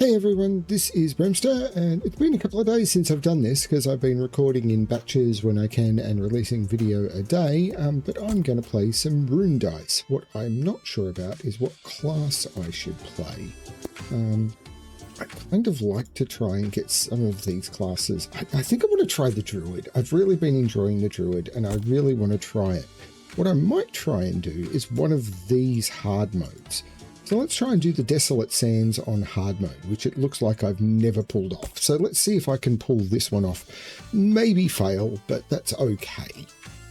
Hey everyone, this is Bremster, and it's been a couple of days since I've done this because I've been recording in batches when I can and releasing video a day, but I'm going to play some Rune Dice. What I'm not sure about is what class I should play. I kind of like to try and get some of these classes. I think I want to try the Druid. I've really been enjoying the Druid and I really want to try it. What I might try and do is one of these hard modes. So let's try and do the Desolate Sands on hard mode, which it looks like I've never pulled off. So let's see if I can pull this one off. Maybe fail, but that's okay.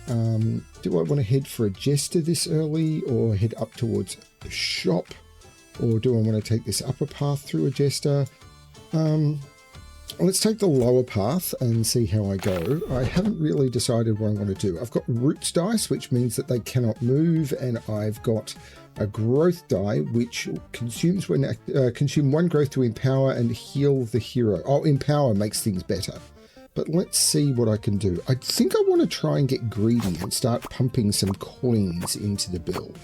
Do I want to head for a Jester this early or head up towards the shop? Or do I want to take this upper path through a Jester? Let's take the lower path and see how I go. I haven't really decided what I want to do. I've got Roots Dice, which means that they cannot move, and I've got a growth die which consumes consume one growth to empower and heal the hero. Oh, empower makes things better. But let's see what I can do. I think I want to try and get greedy and start pumping some coins into the build.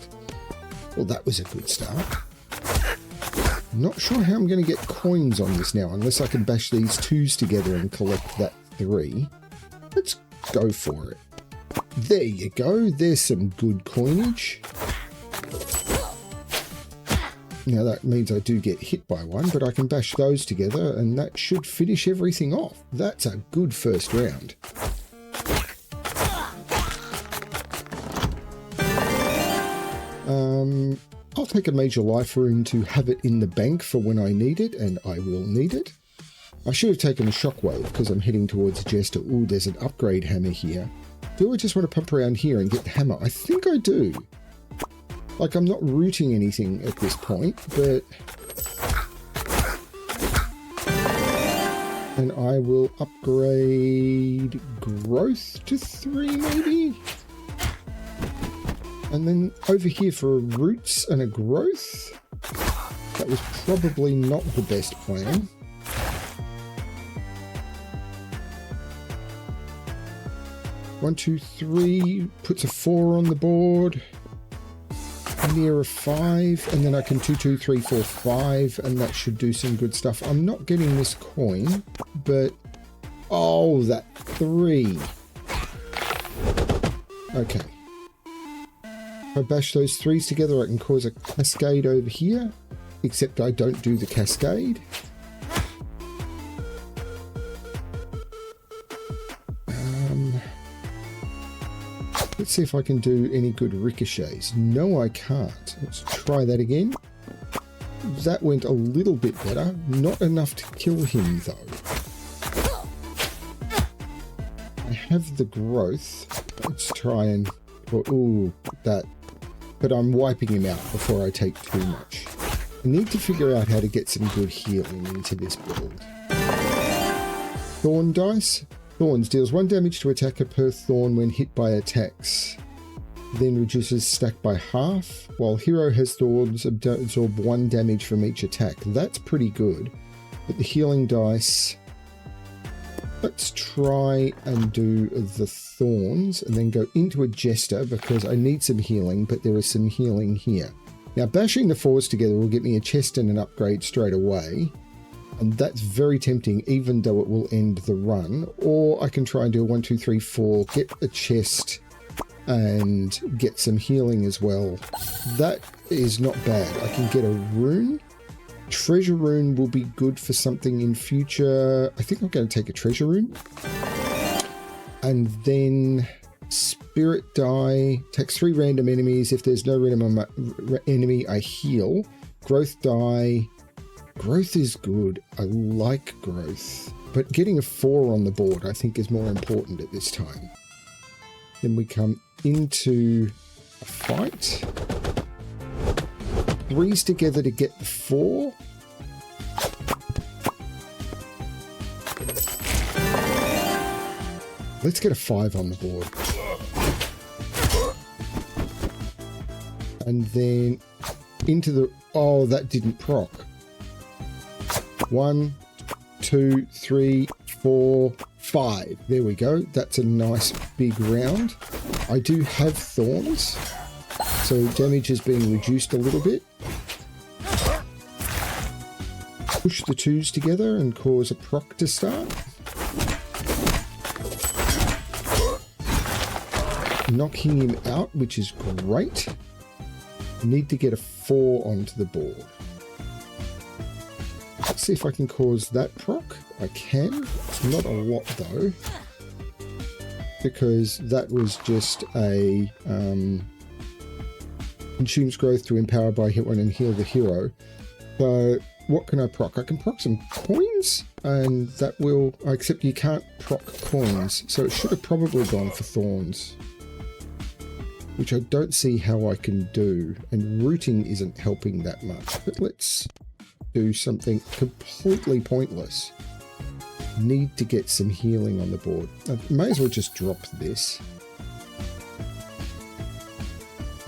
Well, that was a good start. Not sure how I'm going to get coins on this now, unless I can bash these twos together and collect that 3. Let's go for it. There you go. There's some good coinage. Now that means I do get hit by one, but I can bash those together and that should finish everything off. That's a good first round. I'll take a major life rune to have it in the bank for when I need it, and I will need it. I should have taken a shockwave because I'm heading towards Jester. Ooh, there's an upgrade hammer here. Do I just want to pump around here and get the hammer? I think I do. Like, I'm not rooting anything at this point, but... And I will upgrade growth to 3, maybe? And then over here for a roots and a growth. That was probably not the best plan. One, 2, 3 puts a 4 on the board. Near a 5, and then I can 2, 2, 3, 4, 5, and that should do some good stuff. I'm not getting this coin, but oh, that 3. Okay. If I bash those 3s together, I can cause a cascade over here, except I don't do the cascade. Let's see if I can do any good ricochets. No, I can't. Let's try that again. That went a little bit better. Not enough to kill him, though. I have the growth. Let's try and... Ooh, that... But I'm wiping him out before I take too much. I need to figure out how to get some good healing into this build. Thorn Dice. Thorns deals 1 damage to attacker per thorn when hit by attacks. Then reduces stack by half, while hero has thorns absorb 1 damage from each attack. That's pretty good. But the healing dice... Let's try and do the thorns and then go into a Jester because I need some healing, but there is some healing here. Now bashing the 4s together will get me a chest and an upgrade straight away. And that's very tempting, even though it will end the run. Or I can try and do a 1, 2, 3, 4, get a chest and get some healing as well. That is not bad. I can get a rune. Treasure rune will be good for something in future. I think I'm going to take a treasure rune. And then spirit die. Takes 3 random enemies. If there's no random enemy, I heal. Growth die. Growth is good. I like growth. But getting a 4 on the board I think is more important at this time. Then we come into a fight. 3s together to get the 4. Let's get a 5 on the board. And then into the... Oh, that didn't proc. 1, 2, 3, 4, 5. There we go. That's a nice big round. I do have thorns, so damage is being reduced a little bit. push the 2s together and cause a proc to start. Knocking him out, which is great. Need to get a 4 onto the board. Let's see if I can cause that proc. I can. It's not a lot though, because that was just a consumes growth to empower by hit one and heal the hero. So what can I proc? I can proc some coins, and that will, except you can't proc coins, so it should have probably gone for thorns, which I don't see how I can do, and rooting isn't helping that much. But let's do something completely pointless. Need to get some healing on the board. I may as well just drop this.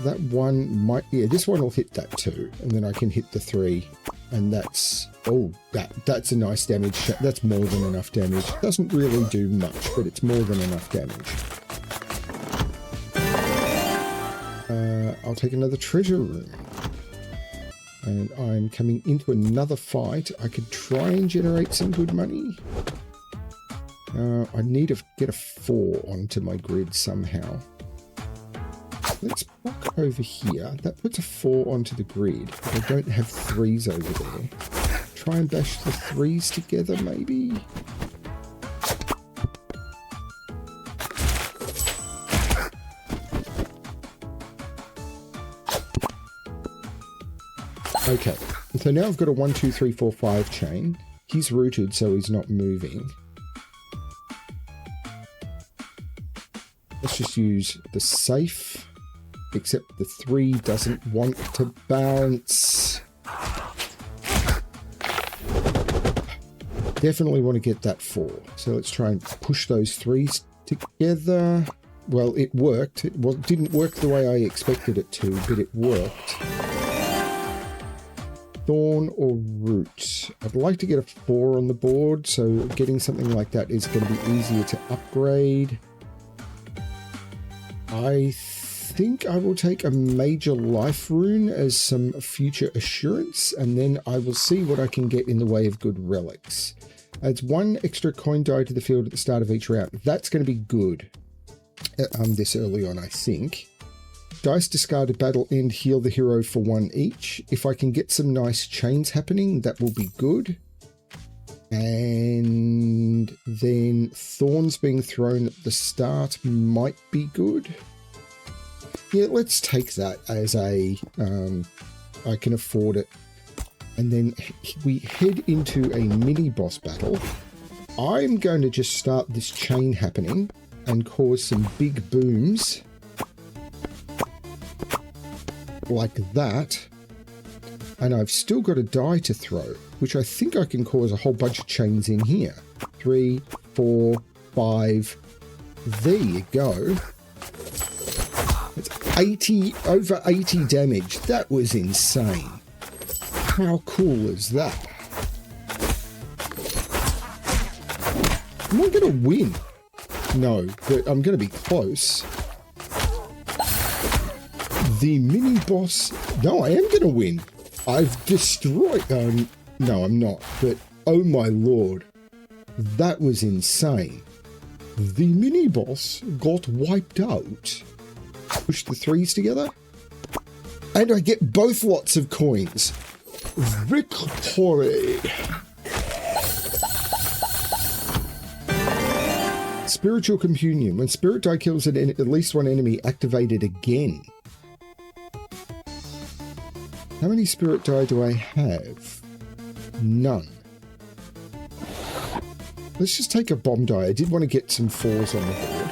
That one might, yeah, this one will hit that 2, and then I can hit the 3, and that's, oh, that's a nice damage. That's more than enough damage. Doesn't really do much, but it's more than enough damage. I'll take another treasure room. And I'm coming into another fight. I could try and generate some good money. I need to get a 4 onto my grid somehow. Let's walk over here. That puts a 4 onto the grid, but I don't have 3s over there. Try and bash the 3s together, maybe? Okay, so now I've got a 1, 2, 3, 4, 5 chain. He's rooted, so he's not moving. Let's just use the safe, except the 3 doesn't want to bounce. Definitely want to get that 4. So let's try and push those 3s together. Well, it worked. It didn't work the way I expected it to, but it worked. Thorn or root. I'd like to get a 4 on the board, so getting something like that is going to be easier to upgrade. I think I will take a major life rune as some future assurance, and then I will see what I can get in the way of good relics. Adds 1 extra coin die to the field at the start of each round. That's going to be good this early on, I think. Dice discarded battle end, heal the hero for 1 each. If I can get some nice chains happening, that will be good. And then thorns being thrown at the start might be good. Yeah, let's take that as a, I can afford it. And then we head into a mini boss battle. I'm going to just start this chain happening and cause some big booms. Like that, and I've still got a die to throw, which I think I can cause a whole bunch of chains in here. 3, 4, 5. There you go. It's over 80 damage. That was insane. How cool is that? Am I going to win? No, but I'm going to be close. The mini boss. No, I am going to win. I've destroyed. No, I'm not. But oh my lord, that was insane. The mini boss got wiped out. Push the 3s together, and I get both lots of coins. Victory. Spiritual Communion. When Spirit Die kills at least 1 enemy, activate it again. How many Spirit Die do I have? None. Let's just take a bomb die. I did want to get some 4s on the board.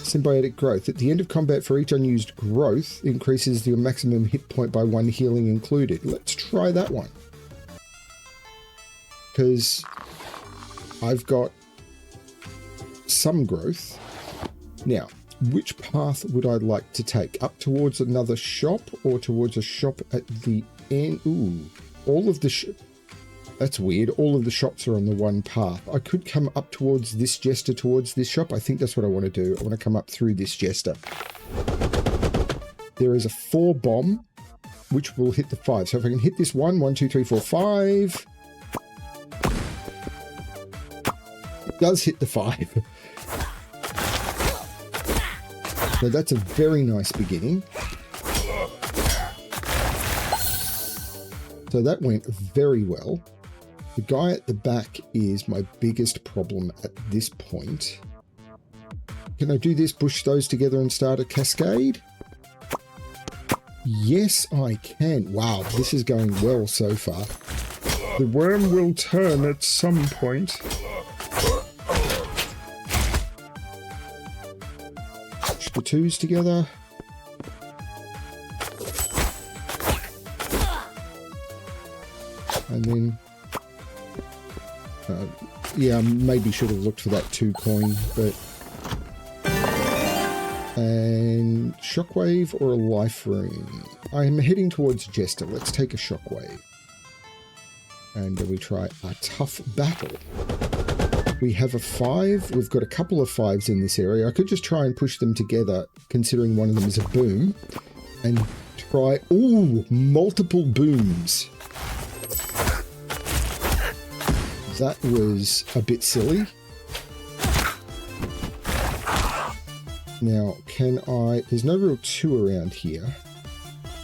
Symbiotic growth. At the end of combat, for each unused growth, increases your maximum hit point by 1, healing included. Let's try that one. Because I've got some growth. Now, which path would I like to take? Up towards another shop or towards a shop at the end? Ooh, all of the that's weird. All of the shops are on the one path. I could come up towards this jester, towards this shop. I think that's what I want to do. I want to come up through this jester. There is a 4 bomb which will hit the 5. So if I can hit this 1, 2, 3, 4, 5. It does hit the 5. So that's a very nice beginning. So that went very well. The guy at the back is my biggest problem at this point. Can I do this, push those together and start a cascade? Yes, I can. Wow, this is going well so far. The worm will turn at some point. Push the 2s together. And then... yeah, maybe should have looked for that 2 coin, but... And shockwave or a life rune? I'm heading towards Jester. Let's take a shockwave. And we try a tough battle. We have a 5. We've got a couple of 5s in this area. I could just try and push them together, considering one of them is a boom. And try... Ooh, multiple booms. That was a bit silly. Now, can I... There's no real 2 around here.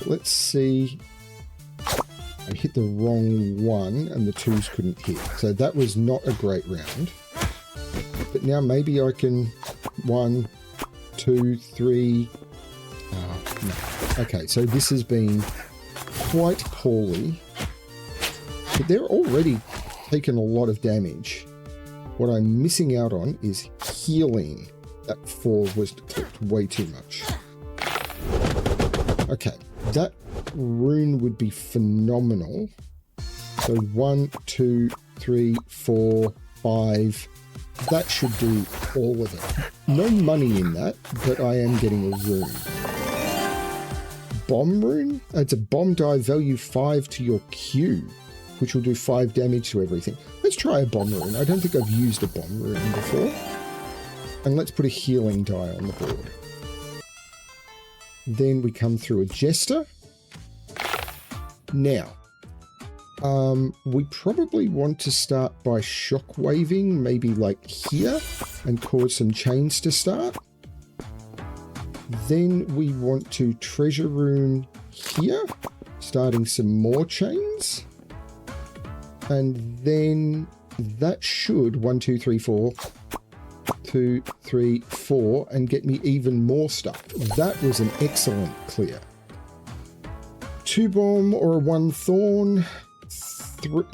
Let's see... I hit the wrong one and the 2s couldn't hit. So that was not a great round. But now maybe I can... 1, 2, 3... no. Okay, so this has been quite poorly. But they're already taken a lot of damage. What I'm missing out on is healing. That 4 was clicked way too much. Okay, that rune would be phenomenal. So 1, 2, 3, 4, 5. That should do all of it. No money in that, but I am getting a rune. Bomb rune? It's a bomb die, value 5 to your Q, which will do 5 damage to everything. Let's try a bomb rune. I don't think I've used a bomb rune before. And let's put a healing die on the board. Then we come through a Jester. Now, we probably want to start by shockwaving, maybe like here, and cause some chains to start. Then we want to treasure rune here, starting some more chains. And then that should 1, 2, 3, 4... 2, 3, 4, and get me even more stuff. That was an excellent clear. 2 bomb or a 1 thorn.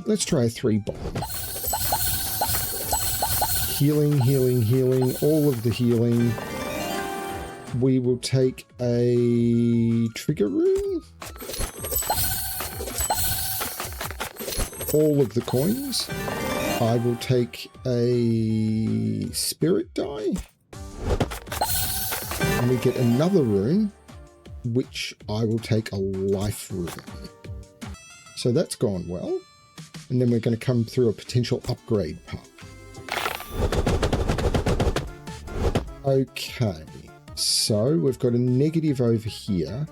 Let's try a 3 bomb. Healing, healing, healing. All of the healing. We will take a trigger rune. All of the coins. I will take a spirit die, and we get another rune, which I will take a life rune. So that's gone well, and then we're going to come through a potential upgrade path. Okay, so we've got a negative over here.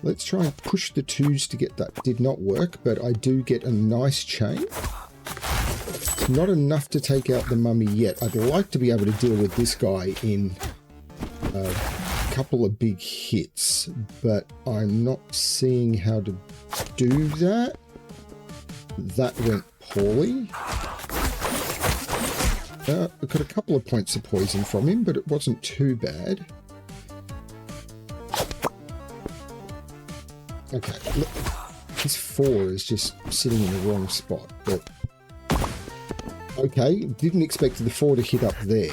Let's try and push the 2s to get that. Did not work, but I do get a nice chain. Not enough to take out the mummy yet. I'd like to be able to deal with this guy in a couple of big hits, but I'm not seeing how to do that. That went poorly. I got a couple of points of poison from him, but it wasn't too bad. Okay, look, this 4 is just sitting in the wrong spot, but... Okay, didn't expect the 4 to hit up there.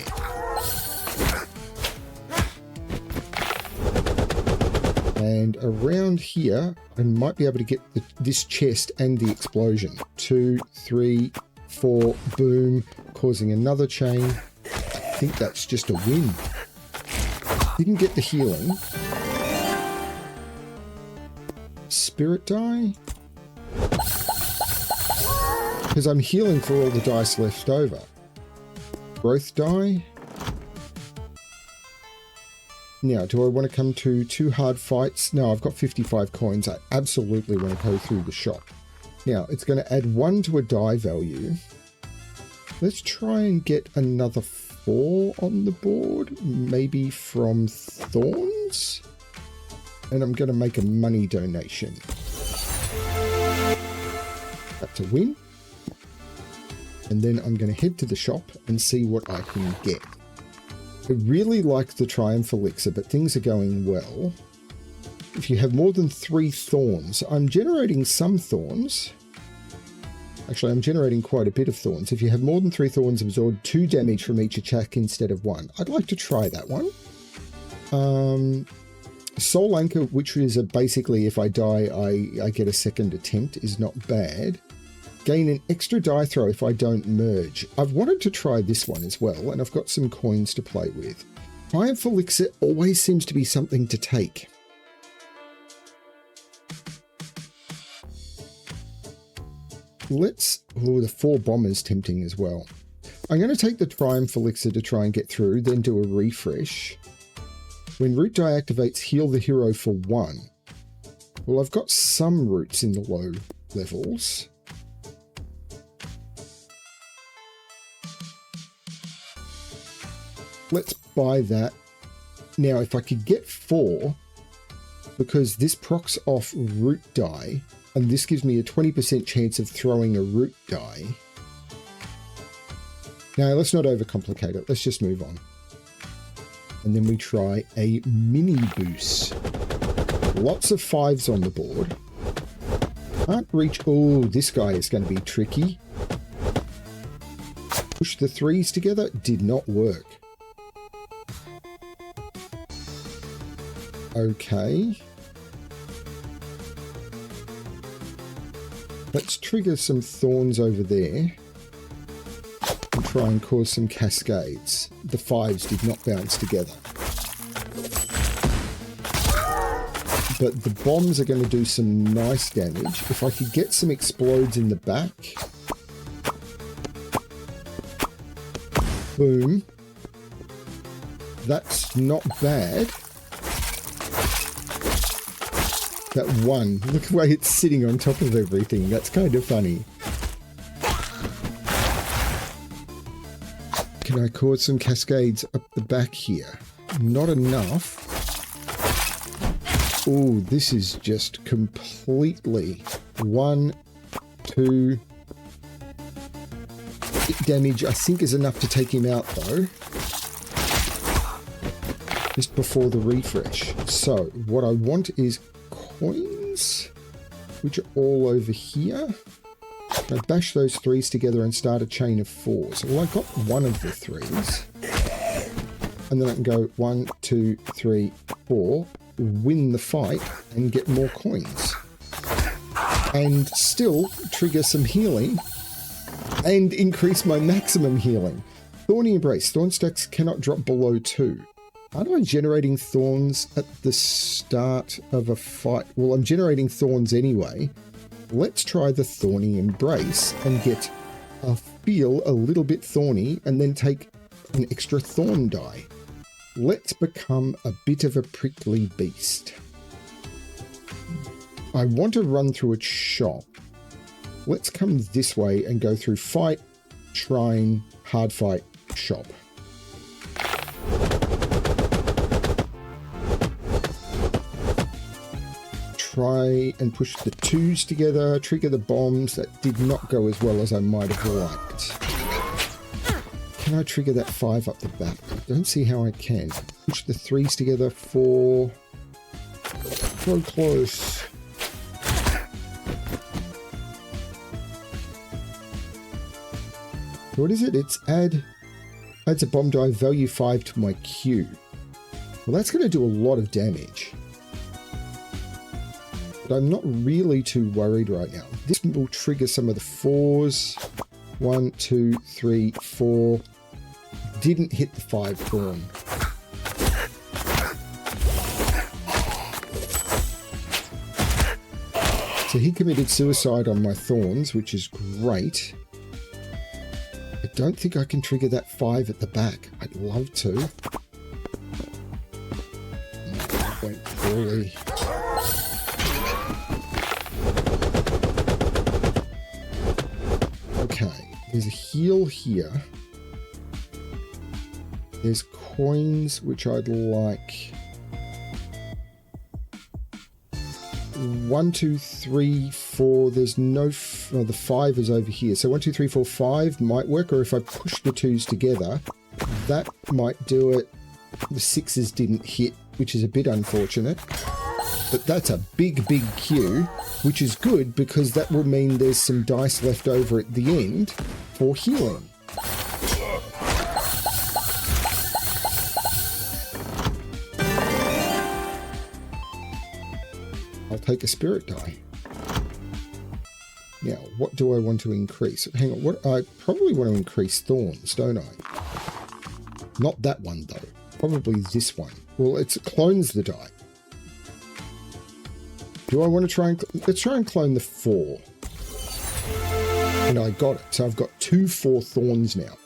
And around here, I might be able to get this chest and the explosion. 2, 3, 4, boom, causing another chain. I think that's just a win. Didn't get the healing. Spirit die? Because I'm healing for all the dice left over. Growth die. Now, do I want to come to 2 hard fights? No, I've got 55 coins. I absolutely want to go through the shop. Now, it's going to add 1 to a die value. Let's try and get another 4 on the board, maybe from Thorns. And I'm going to make a money donation. That's a win. And then I'm going to head to the shop and see what I can get. I really like the Triumph Elixir, but things are going well. If you have more than 3 thorns, I'm generating some thorns. Actually, I'm generating quite a bit of thorns. If you have more than 3 thorns, absorb 2 damage from each attack instead of 1. I'd like to try that one. Soul Anchor, which is basically if I die, I get a second attempt, is not bad. Gain an extra die throw if I don't merge. I've wanted to try this one as well, and I've got some coins to play with. Triumph Elixir always seems to be something to take. The 4 bombers tempting as well. I'm going to take the Triumph Elixir to try and get through, then do a refresh. When root die activates, heal the hero for 1. Well, I've got some roots in the low levels. Let's buy that. Now, if I could get 4, because this procs off root die, and this gives me a 20% chance of throwing a root die. Now, let's not overcomplicate it. Let's just move on. And then we try a mini boost. Lots of 5s on the board. Can't reach. Oh, this guy is going to be tricky. Push the 3s together. Did not work. Okay. Let's trigger some thorns over there and try and cause some cascades. The 5s did not bounce together. But the bombs are going to do some nice damage. If I could get some explodes in the back. Boom. That's not bad. That 1, look the way it's sitting on top of everything. That's kind of funny. Can I cause some cascades up the back here? Not enough. Oh, this is just completely 1, 2. Damage, I think, is enough to take him out, though. Just before the refresh. So, what I want is coins, which are all over here. I bash those 3s together and start a chain of 4s. Well, I got 1 of the 3s. And then I can go 1, 2, 3, 4, win the fight and get more coins. And still trigger some healing and increase my maximum healing. Thorny Embrace. Thorn stacks cannot drop below 2. Aren't I generating thorns at the start of a fight? Well, I'm generating thorns anyway. Let's try the Thorny Embrace and get feel a little bit thorny and then take an extra thorn die. Let's become a bit of a prickly beast. I want to run through its shop. Let's come this way and go through fight, shrine, hard fight, shop. Try and push the 2s together, trigger the bombs. That did not go as well as I might have liked. Can I trigger that 5 up the back? I don't see how I can. Push the 3s together, 4. So close. What is it? It's adds a bomb die value 5 to my Q. Well, that's going to do a lot of damage. But I'm not really too worried right now. This will trigger some of the 4s. 1, 2, 3, 4. Didn't hit the 5 thorn. So he committed suicide on my thorns, which is great. I don't think I can trigger that 5 at the back. I'd love to. holy. Okay, there's a heal here. There's coins, which I'd like. 1, 2, 3, 4. There's no... the 5 is over here. So 1, 2, 3, 4, 5 might work. Or if I push the 2s together, that might do it. The 6s didn't hit, which is a bit unfortunate. But that's a big, big queue, which is good because that will mean there's some dice left over at the end for healing. I'll take a spirit die. Now, what do I want to increase? Hang on, what I probably want to increase thorns, don't I? Not that one though. Probably this one. Well, it clones the die. Do I want to try and... let's try and clone the 4. And I got it. So I've got 2 4 thorns now.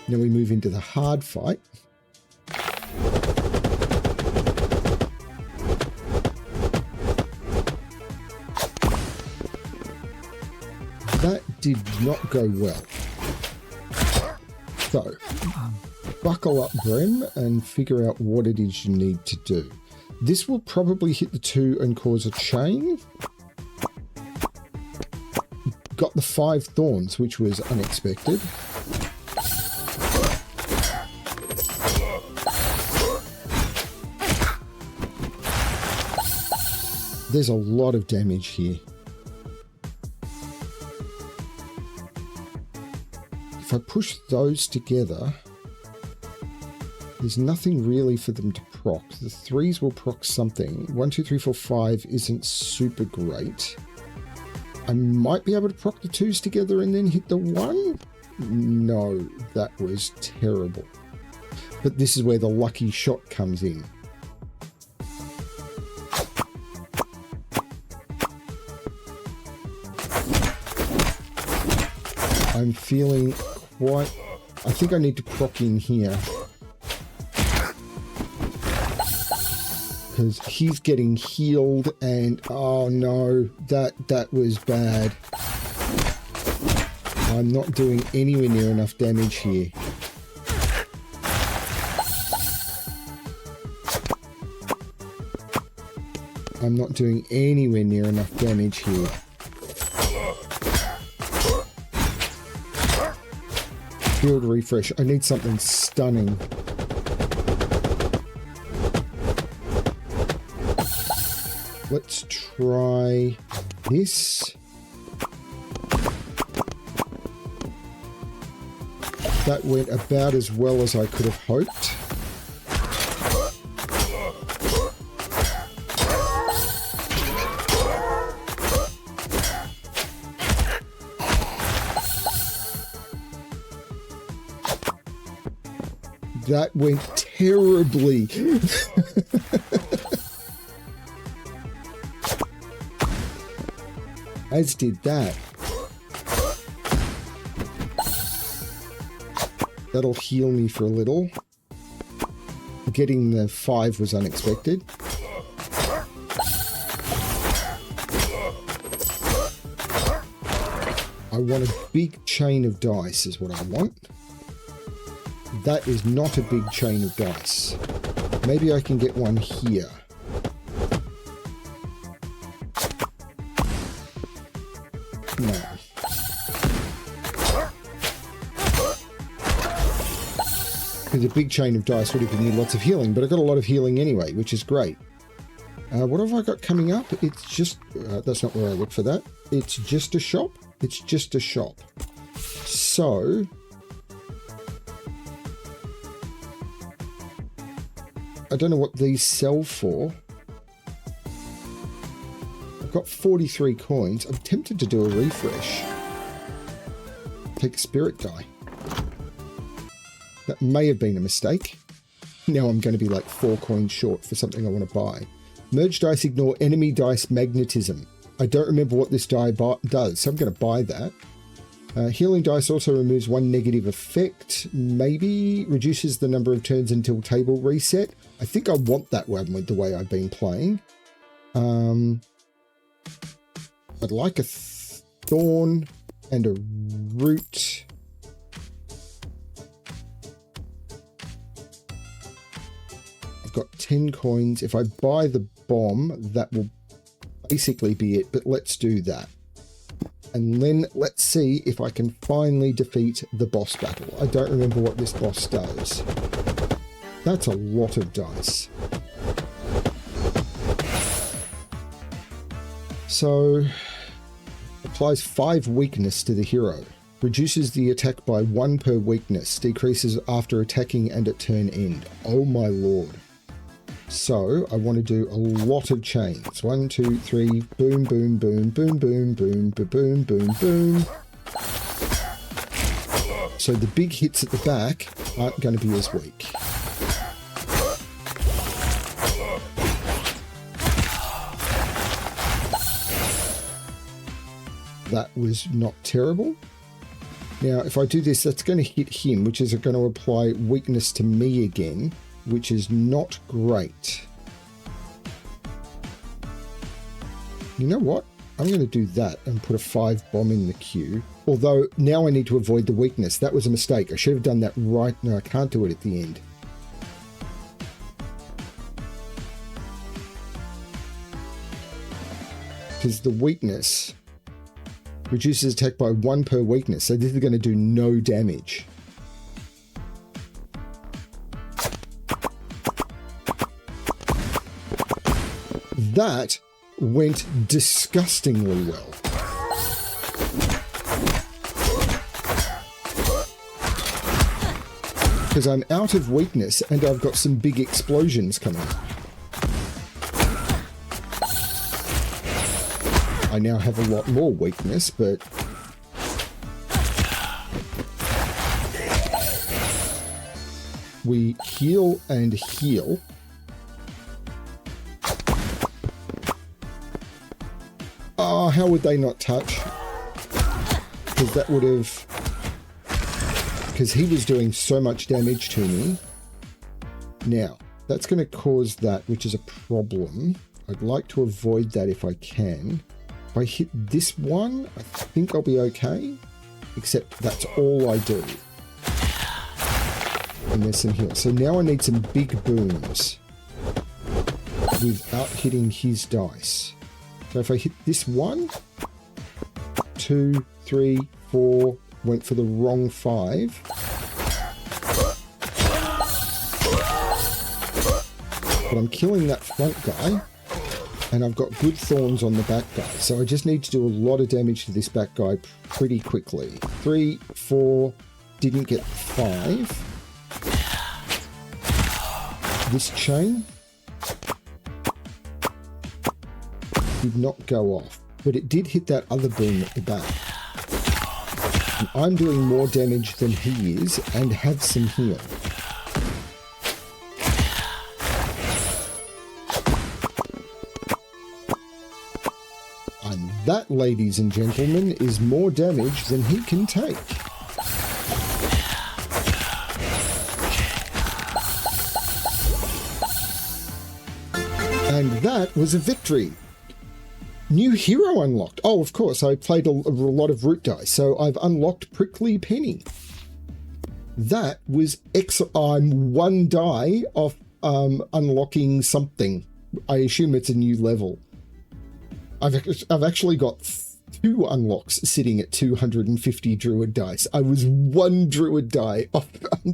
Now we move into the hard fight. That did not go well. So, buckle up, Brem, and figure out what it is you need to do. This will probably hit the 2 and cause a chain. Got the 5 thorns, which was unexpected. There's a lot of damage here. If I push those together, there's nothing really for them to proc. The 3s will proc something. 1, 2, 3, 4, 5 isn't super great. I might be able to proc the 2s together and then hit the 1? No, that was terrible. But this is where the lucky shot comes in. I'm feeling quite... I think I need to proc in here. Because he's getting healed and... oh no, that was bad. I'm not doing anywhere near enough damage here. I'm not doing anywhere near enough damage here. Field refresh. I need something stunning. Let's try this. That went about as well as I could have hoped. That went terribly. As did that. That'll heal me for a little. Getting the 5 was unexpected. I want a big chain of dice is what I want. That is not a big chain of dice. Maybe I can get one here. No. Because a big chain of dice would have given me lots of healing, but I got a lot of healing anyway, which is great. What have I got coming up? It's just... that's not where I look for that. It's just a shop. It's just a shop. So... I don't know what these sell for. I've got 43 coins. I'm tempted to do a refresh. Take a spirit die. That may have been a mistake. Now I'm going to be like 4 coins short for something I want to buy. Merge dice, ignore enemy dice magnetism. I don't remember what this die does, so I'm going to buy that. Healing dice also removes one negative effect, maybe reduces the number of turns until table reset. I think I want that one with the way I've been playing. I'd like a thorn and a root. I've got 10 coins. If I buy the bomb, that will basically be it, but let's do that. And then let's see if I can finally defeat the boss battle. I don't remember what this boss does. That's a lot of dice. So, applies 5 weakness to the hero. Reduces the attack by 1 per weakness. Decreases after attacking and at turn end. Oh my lord. So, I want to do a lot of chains. 1, 2, 3, boom, boom, boom, boom, boom, boom, boom, boom, boom. So the big hits at the back aren't going to be as weak. That was not terrible. Now, if I do this, that's going to hit him, which is going to apply weakness to me again, which is not great. You know what? I'm going to do that and put a 5 bomb in the queue. Although, now I need to avoid the weakness. That was a mistake. I should have done that right. No, I can't do it at the end. Because the weakness reduces attack by 1 per weakness. So this is going to do no damage. That went disgustingly well. Because I'm out of weakness and I've got some big explosions coming. I now have a lot more weakness, but we heal and heal. Oh, how would they not touch? Because that would have... Because he was doing so much damage to me. Now, that's going to cause that, which is a problem. I'd like to avoid that if I can. If I hit this one, I think I'll be okay. Except that's all I do. And there's some heal. So now I need some big booms. Without hitting his dice. So if I hit this 1, 2, 3, 4, went for the wrong 5. But I'm killing that front guy, and I've got good thorns on the back guy. So I just need to do a lot of damage to this back guy pretty quickly. 3, 4, didn't get 5. This chain did not go off, but it did hit that other boom at the back. And I'm doing more damage than he is and have some heal. And that, ladies and gentlemen, is more damage than he can take. And that was a victory. New hero unlocked. Oh, of course, I played a lot of Rune Dice, so I've unlocked Prickly Penny. That was excellent. I'm 1 die off unlocking something. I assume it's a new level. I've actually got 2 unlocks sitting at 250 Druid dice. I was 1 Druid die off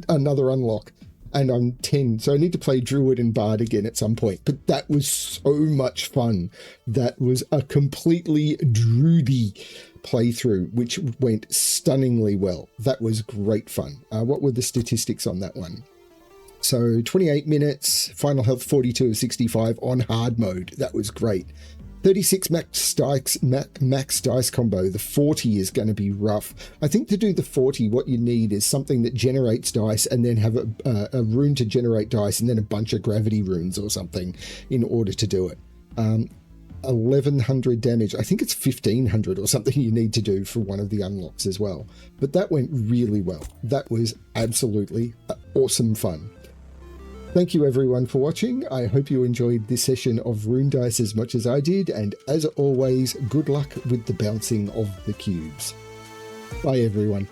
another unlock. And I'm 10, so I need to play Druid and Bard again at some point. But that was so much fun. That was a completely Druidy playthrough, which went stunningly well. That was great fun. What were the statistics on that one? So 28 minutes, final health 42 of 65 on hard mode. That was great. 36 max dice combo. The 40 is going to be rough. I think to do the 40, what you need is something that generates dice and then have a rune to generate dice and then a bunch of gravity runes or something in order to do it. 1100 damage. I think it's 1500 or something you need to do for one of the unlocks as well. But that went really well. That was absolutely awesome fun. Thank you everyone for watching. I hope you enjoyed this session of Rune Dice as much as I did, and as always, good luck with the bouncing of the cubes. Bye everyone.